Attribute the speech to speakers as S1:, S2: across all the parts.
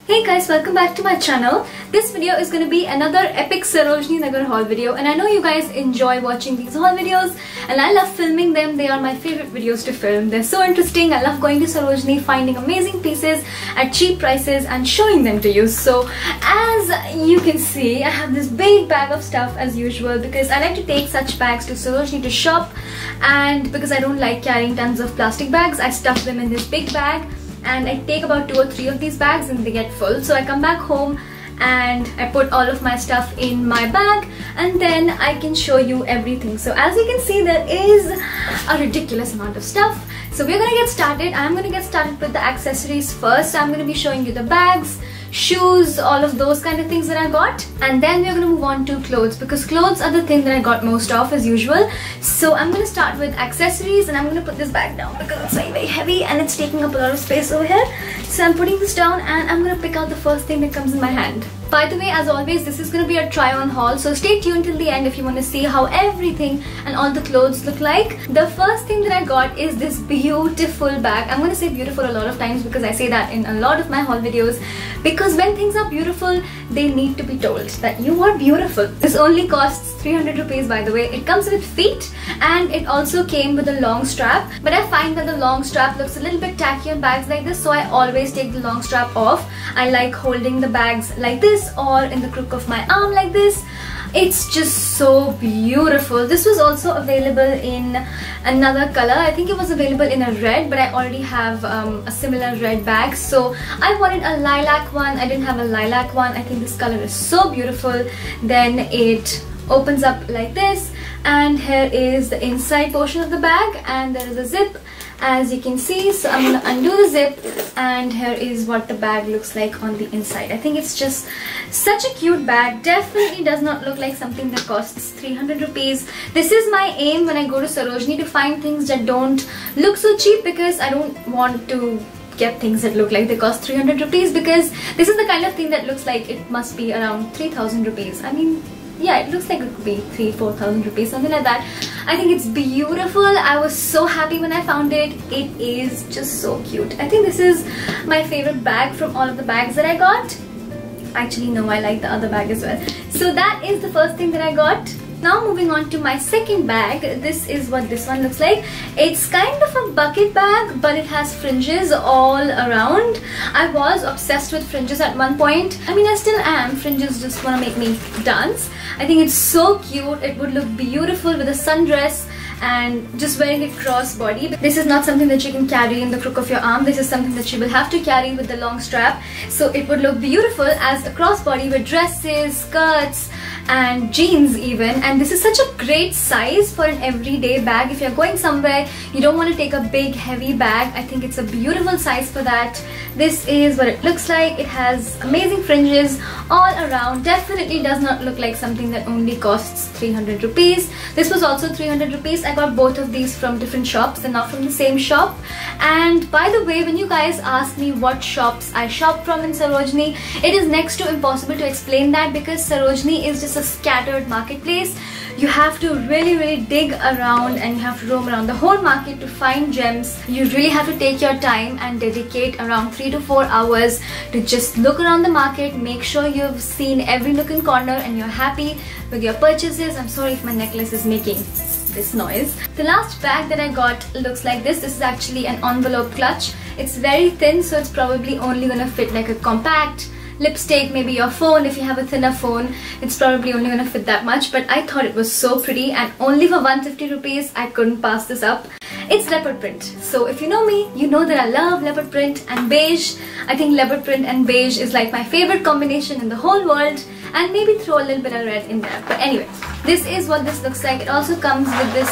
S1: Hey guys, welcome back to my channel. This video is going to be another epic Sarojini Nagar haul video, and I know you guys enjoy watching these haul videos and I love filming them. They are my favorite videos to film. They're so interesting. I love going to Sarojini, finding amazing pieces at cheap prices and showing them to you. So as you can see, I have this big bag of stuff as usual because I like to take such bags to Sarojini to shop, and because I don't like carrying tons of plastic bags, I stuff them in this big bag. And I take about 2 or 3 of these bags and they get full. So I come back home and I put all of my stuff in my bag, and then I can show you everything. So as you can see, there is a ridiculous amount of stuff. So we're gonna get started. I'm gonna get started with the accessories first. I'm gonna be showing you the bags, shoes, all of those kind of things that I got, and then we're gonna move on to clothes because clothes are the thing that I got most of as usual. So I'm gonna start with accessories, and I'm gonna put this bag down because it's very heavy and it's taking up a lot of space over here. So I'm putting this down and I'm gonna pick out the first thing that comes in my hand. By the way, as always, this is going to be a try-on haul, so stay tuned till the end if you want to see how everything and all the clothes look like. The first thing that I got is this beautiful bag. I'm going to say beautiful a lot of times because I say that in a lot of my haul videos, because when things are beautiful, they need to be told that you are beautiful. This only costs 300 rupees, by the way. It comes with feet and it also came with a long strap, but I find that the long strap looks a little bit tacky on bags like this, so I always take the long strap off. I like holding the bags like this or in the crook of my arm like this. It's just so beautiful. This was also available in another color. I think it was available in a red, but I already have a similar red bag, so I wanted a lilac one. I didn't have a lilac one. I think this color is so beautiful. Then it opens up like this, and here is the inside portion of the bag, and there is a zip, as you can see. So I'm gonna undo the zip, and here is what the bag looks like on the inside. I think it's just such a cute bag. Definitely does not look like something that costs 300 rupees. This is my aim when I go to Sarojini, to find things that don't look so cheap, because I don't want to get things that look like they cost 300 rupees, because this is the kind of thing that looks like it must be around 3,000 rupees. I mean, yeah, it looks like it could be 3,000-4,000 rupees, something like that. I think it's beautiful. I was so happy when I found it. It is just so cute. I think this is my favorite bag from all of the bags that I got. Actually, no, I like the other bag as well. So that is the first thing that I got. Now moving on to my second bag. This is what this one looks like. It's kind of a bucket bag, but it has fringes all around. I was obsessed with fringes at one point. I mean, I still am. Fringes just want to make me dance. I think it's so cute. It would look beautiful with a sundress and just wearing it cross body. This is not something that you can carry in the crook of your arm. This is something that you will have to carry with the long strap. So it would look beautiful as a crossbody with dresses, skirts, and jeans even. And this is such a great size for an everyday bag. If you're going somewhere, you don't want to take a big heavy bag, I think it's a beautiful size for that. This is what it looks like. It has amazing fringes all around. Definitely does not look like something that only costs 300 rupees. This was also 300 rupees. I got both of these from different shops and not from the same shop. And by the way, when you guys ask me what shops I shop from in Sarojini, it is next to impossible to explain that, because Sarojini is just a scattered marketplace. You have to really dig around and you have to roam around the whole market to find gems. You really have to take your time and dedicate around 3 to 4 hours to just look around the market, make sure you've seen every nook and corner and you're happy with your purchases. I'm sorry if my necklace is making this noise. The last bag that I got looks like this. This is actually an envelope clutch. It's very thin, so it's probably only gonna fit like a compact lipstick, maybe your phone. If you have a thinner phone, it's probably only gonna fit that much, but I thought it was so pretty, and only for 150 rupees I couldn't pass this up. It's leopard print, so if you know me, you know that I love leopard print and beige. I think leopard print and beige is like my favorite combination in the whole world, and maybe throw a little bit of red in there. But anyway, this is what this looks like. It also comes with this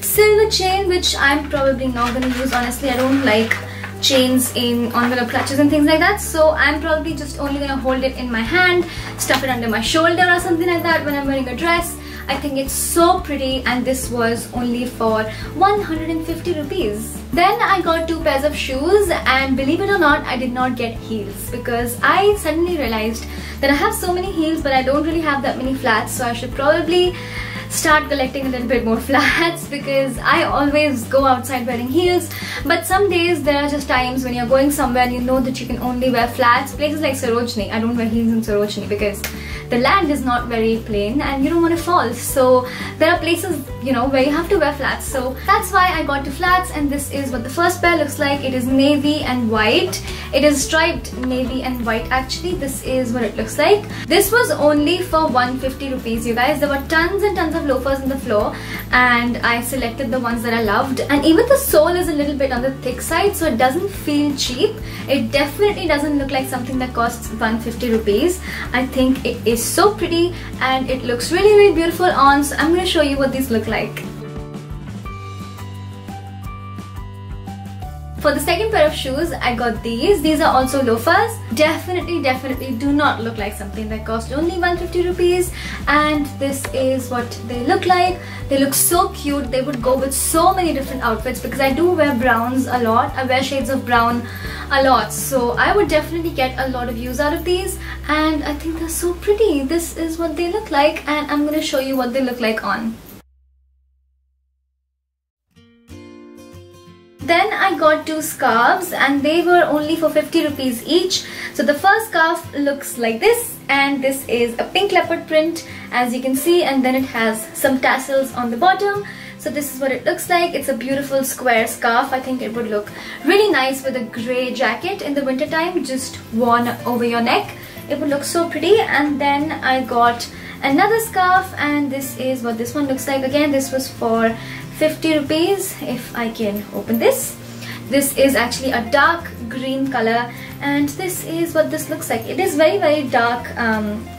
S1: silver chain, which I'm probably not gonna use. Honestly, I don't like chains in envelope clutches and things like that, so I'm probably just only gonna hold it in my hand, stuff it under my shoulder or something like that when I'm wearing a dress. I think it's so pretty, and this was only for 150 rupees. Then I got 2 pairs of shoes, and believe it or not, I did not get heels because I suddenly realized that I have so many heels but I don't really have that many flats, so I should probably start collecting a little bit more flats because I always go outside wearing heels. But some days there are just times when you're going somewhere and you know that you can only wear flats. Places like Sarojini, I don't wear heels in Sarojini because the land is not very plain and you don't want to fall. So there are places, you know, where you have to wear flats. So that's why I got to flats, and this is what the first pair looks like. It is navy and white. It is striped navy and white actually. This is what it looks like. This was only for 150 rupees, you guys. There were tons and tons of loafers on the floor and I selected the ones that I loved. And even the sole is a little bit on the thick side, so it doesn't feel cheap. It definitely doesn't look like something that costs 150 rupees. I think it is so pretty and it looks really, really beautiful on. So I'm going to show you what these look like. For the second pair of shoes, I got these. These are also loafers. Definitely do not look like something that cost only 150 rupees. And this is what they look like. They look so cute. They would go with so many different outfits because I do wear browns a lot. I wear shades of brown a lot. So I would definitely get a lot of use out of these. And I think they're so pretty. This is what they look like. And I'm going to show you what they look like on. Then I got two scarves and they were only for 50 rupees each. So the first scarf looks like this, and this is a pink leopard print as you can see, and then it has some tassels on the bottom. So this is what it looks like. It's a beautiful square scarf. I think it would look really nice with a grey jacket in the winter time, just worn over your neck. It would look so pretty. And then I got another scarf and this is what this one looks like. Again, this was for 50 rupees. If I can open this. This is actually a dark green color and this is what this looks like. It is very dark.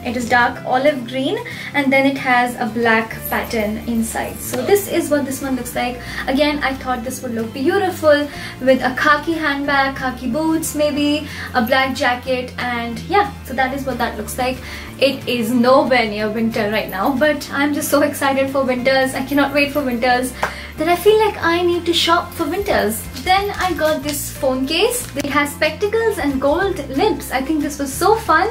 S1: It is dark olive green and then it has a black pattern inside. So this is what this one looks like. Again, I thought this would look beautiful with a khaki handbag, khaki boots, maybe a black jacket, and yeah, so that is what that looks like. It is nowhere near winter right now, but I'm just so excited for winters. I cannot wait for winters that I feel like I need to shop for winters. Then I got this phone case. It has spectacles and gold lips. I think this was so fun.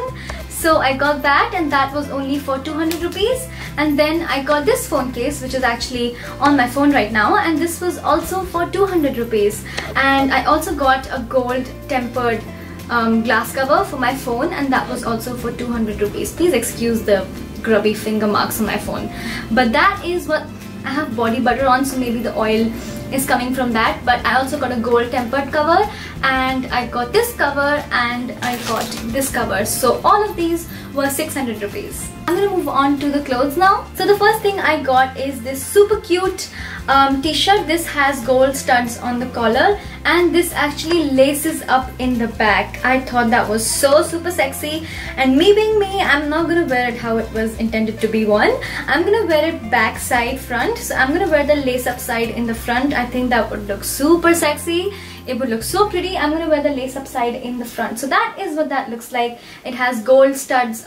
S1: So I got that and that was only for 200 rupees. And then I got this phone case which is actually on my phone right now, and this was also for 200 rupees. And I also got a gold tempered glass cover for my phone and that was also for 200 rupees. Please excuse the grubby finger marks on my phone. But that is what I have body butter on, so maybe the oil is coming from that. But I also got a gold tempered cover and I got this cover and I got this cover. So all of these were 600 rupees. I'm gonna move on to the clothes now. So the first thing I got is this super cute t-shirt. This has gold studs on the collar and this actually laces up in the back. I thought that was so super sexy, and me being me, I'm not gonna wear it how it was intended to be worn. I'm gonna wear it back side front. So I'm gonna wear the lace up side in the front. I think that would look super sexy. It would look so pretty. I'm gonna wear the lace up side in the front. So that is what that looks like. It has gold studs.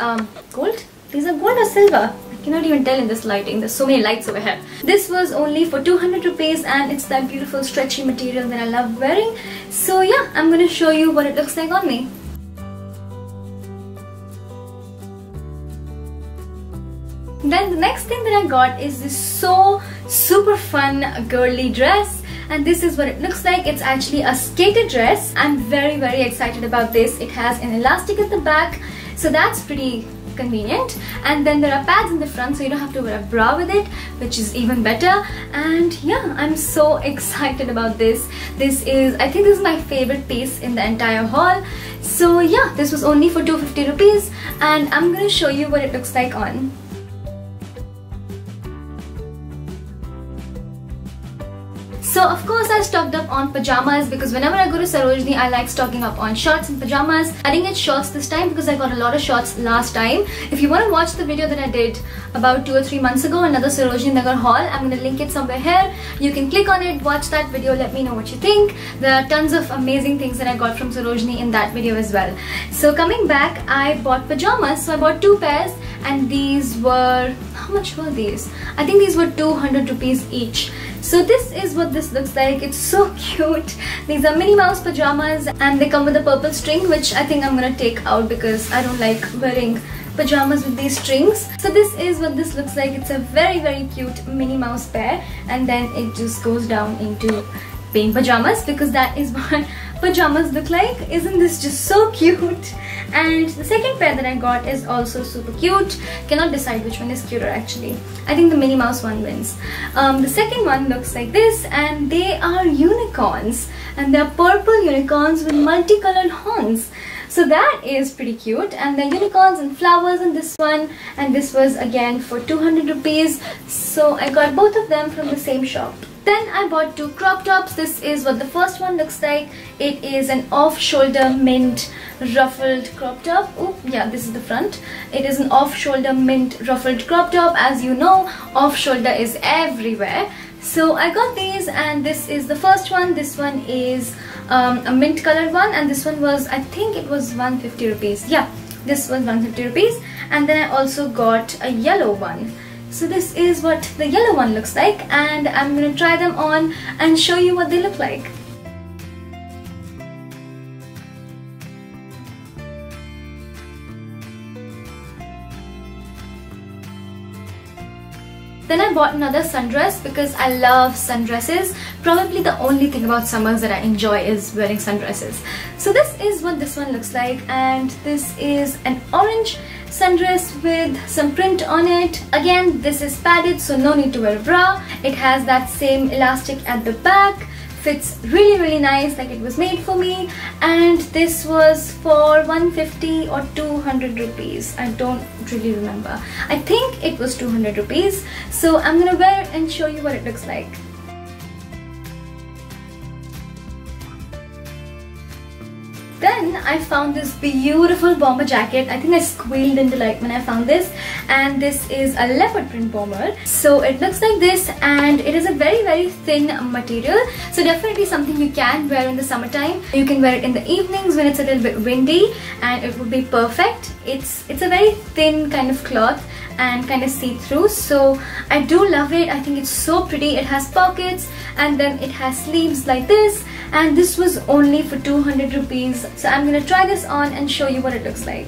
S1: Gold? These are gold or silver? I cannot even tell in this lighting. There's so many lights over here. This was only for 200 rupees and it's that beautiful stretchy material that I love wearing. So yeah, I'm gonna show you what it looks like on me. Then the next thing that I got is this so super fun girly dress. And this is what it looks like. It's actually a skater dress. I'm very excited about this. It has an elastic at the back, so that's pretty convenient. And then there are pads in the front, so you don't have to wear a bra with it, which is even better. And yeah, I'm so excited about this. I think this is my favorite piece in the entire haul. So yeah, this was only for 250 rupees and I'm gonna show you what it looks like on. So of course I stocked up on pajamas because whenever I go to Sarojini I like stocking up on shorts and pajamas. I didn't get shorts this time because I got a lot of shorts last time. If you want to watch the video that I did about 2 or 3 months ago, another Sarojini Nagar haul, I'm going to link it somewhere here. You can click on it, watch that video, let me know what you think. There are tons of amazing things that I got from Sarojini in that video as well. So coming back, I bought pajamas. So I bought 2 pairs and these were, how much were these? I think these were 200 rupees each. So this is what this looks like. It's so cute. These are Minnie Mouse pajamas and they come with a purple string, which I think I'm gonna take out because I don't like wearing pajamas with these strings. So this is what this looks like. It's a very cute Minnie Mouse pair, and then it just goes down into being pajamas, because that is what pajamas look like. Isn't this just so cute? And the second pair that I got is also super cute. Cannot decide which one is cuter actually. I think the Minnie Mouse one wins. The second one looks like this, and they are unicorns, and they're purple unicorns with multicolored horns. So that is pretty cute, and the unicorns and flowers in this one, and this was again for 200 rupees. So I got both of them from the same shop. Then I bought two crop tops. This is what the first one looks like. It is an off-shoulder mint ruffled crop top. Oh yeah, this is the front. It is an off-shoulder mint ruffled crop top. As you know, off-shoulder is everywhere. So I got these, and this is the first one. This one is a mint colored one, and this one was, I think it was 150 rupees. Yeah, this was 150 rupees. And then I also got a yellow one. So this is what the yellow one looks like, and I'm going to try them on and show you what they look like. Then I bought another sundress because I love sundresses. Probably the only thing about summers that I enjoy is wearing sundresses. So this is what this one looks like, and this is an orange sundress with some print on it. Again, this is padded, so no need to wear a bra. It has that same elastic at the back. Fits really nice, like it was made for me. And this was for 150 or 200 rupees. I don't really remember. I think it was 200 rupees. So I'm gonna wear it and show you what it looks like. Then I found this beautiful bomber jacket. I think I squealed in delight when I found this, and this is a leopard print bomber. So it looks like this, and it is a very thin material, so definitely something you can wear in the summertime. You can wear it in the evenings when it's a little bit windy, and it would be perfect. It's a very thin kind of cloth and kind of see-through, so I do love it. I think it's so pretty. It has pockets, and then it has sleeves like this, and this was only for 200 rupees. So I'm gonna try this on and show you what it looks like.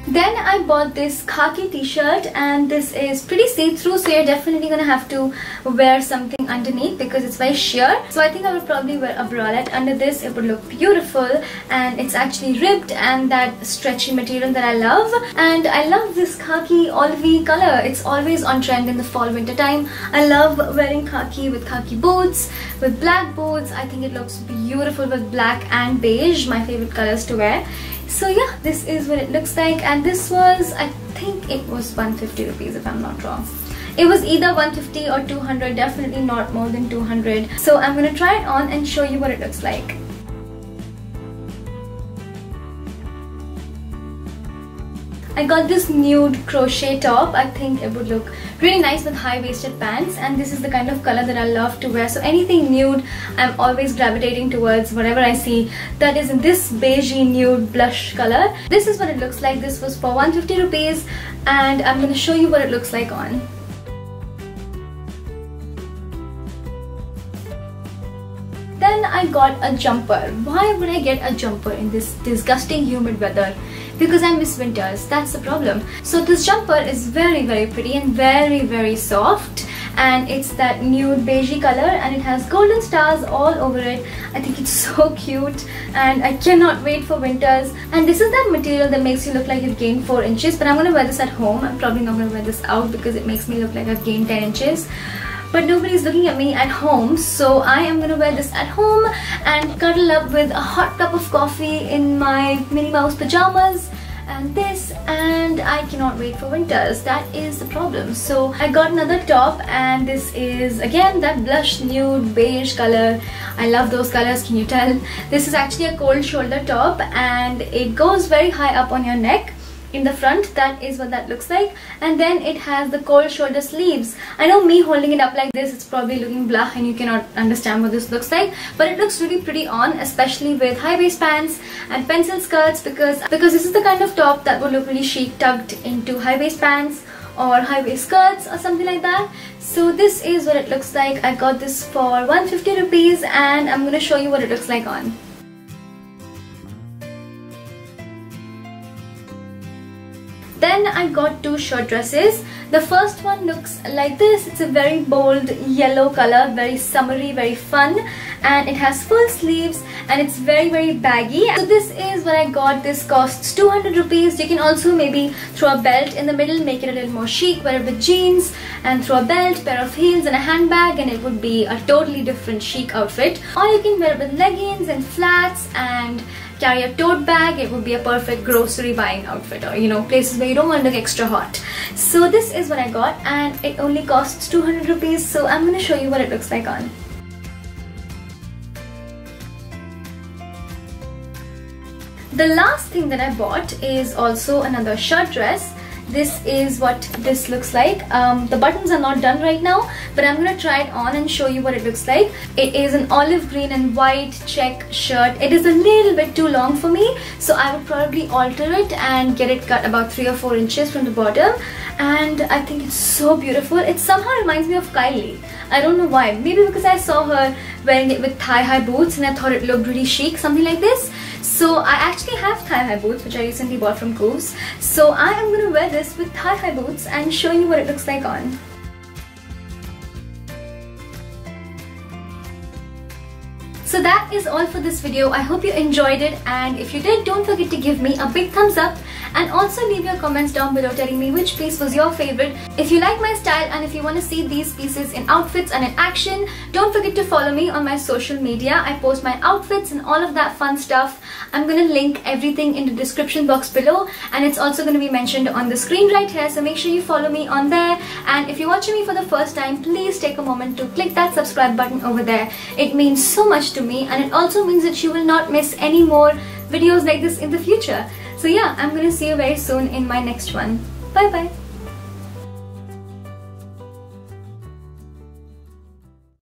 S1: Then I bought this khaki t-shirt, and this is pretty see-through, so you're definitely gonna have to wear something underneath because it's very sheer. So I think I would probably wear a bralette under this. It would look beautiful, and it's actually ribbed and that stretchy material that I love. And I love this khaki olivey color. It's always on trend in the fall winter time. I love wearing khaki with khaki boots, with black boots. I think it looks beautiful with black and beige, my favorite colors to wear. So yeah, this is what it looks like, and this was, I think it was 150 rupees if I'm not wrong. It was either 150 or 200, definitely not more than 200. So I'm gonna try it on and show you what it looks like. I got this nude crochet top. I think it would look really nice with high-waisted pants, and this is the kind of color that I love to wear. So anything nude, I'm always gravitating towards whatever I see that is in this beigey nude blush color. This is what it looks like. This was for 150 rupees, and I'm going to show you what it looks like on. Then I got a jumper. Why would I get a jumper in this disgusting humid weather? Because I miss winters, that's the problem. So this jumper is very pretty and very soft, and it's that nude beigey color, and it has golden stars all over it. I think it's so cute, and I cannot wait for winters. And this is that material that makes you look like you've gained 4 inches, but I'm gonna wear this at home. I'm probably not gonna wear this out because it makes me look like I've gained 10 inches. But nobody's looking at me at home, so I am gonna wear this at home and cuddle up with a hot cup of coffee in my Minnie Mouse pajamas and this, and I cannot wait for winters. That is the problem. So I got another top, and this is again that blush nude beige color. I love those colors, can you tell? This is actually a cold shoulder top, and it goes very high up on your neck. In the front, that is what that looks like, and then it has the cold shoulder sleeves. I know me holding it up like this, it's probably looking blah and you cannot understand what this looks like, but it looks really pretty on, especially with high waist pants and pencil skirts, because this is the kind of top that would look really chic tucked into high waist pants or high waist skirts or something like that. So this is what it looks like. I got this for 150 rupees, and I'm going to show you what it looks like on. Then I got two shirt dresses. The first one looks like this. It's a very bold yellow color, very summery, very fun, and it has full sleeves and it's very baggy. So this is what I got. This costs 200 rupees. You can also maybe throw a belt in the middle, make it a little more chic, wear it with jeans and throw a belt, pair of heels and a handbag, and it would be a totally different chic outfit. Or you can wear it with leggings and flats and carry a tote bag. It would be a perfect grocery buying outfit, or places where you don't want to look extra hot. So this is what I got, and it only costs 200 rupees. So I'm going to show you what it looks like on. The last thing that I bought is also another shirt dress. This is what this looks like. The buttons are not done right now, but I'm gonna try it on and show you what it looks like. It is an olive green and white check shirt. It is a little bit too long for me, so I would probably alter it and get it cut about 3 or 4 inches from the bottom. And I think it's so beautiful. It somehow reminds me of Kylie. I don't know why. Maybe because I saw her wearing it with thigh-high boots and I thought it looked really chic, something like this. So I actually have thigh-high boots, which I recently bought from Koos. So I am going to wear this with thigh-high boots and show you what it looks like on. So that is all for this video. I hope you enjoyed it, and if you did, don't forget to give me a big thumbs up and also leave your comments down below telling me which piece was your favorite. If you like my style and if you want to see these pieces in outfits and in action, don't forget to follow me on my social media. I post my outfits and all of that fun stuff. I'm going to link everything in the description box below, and it's also going to be mentioned on the screen right here, so make sure you follow me on there. And if you're watching me for the first time, please take a moment to click that subscribe button over there. It means so much to me, and it also means that you will not miss any more videos like this in the future. So yeah, I'm gonna see you very soon in my next one. Bye bye.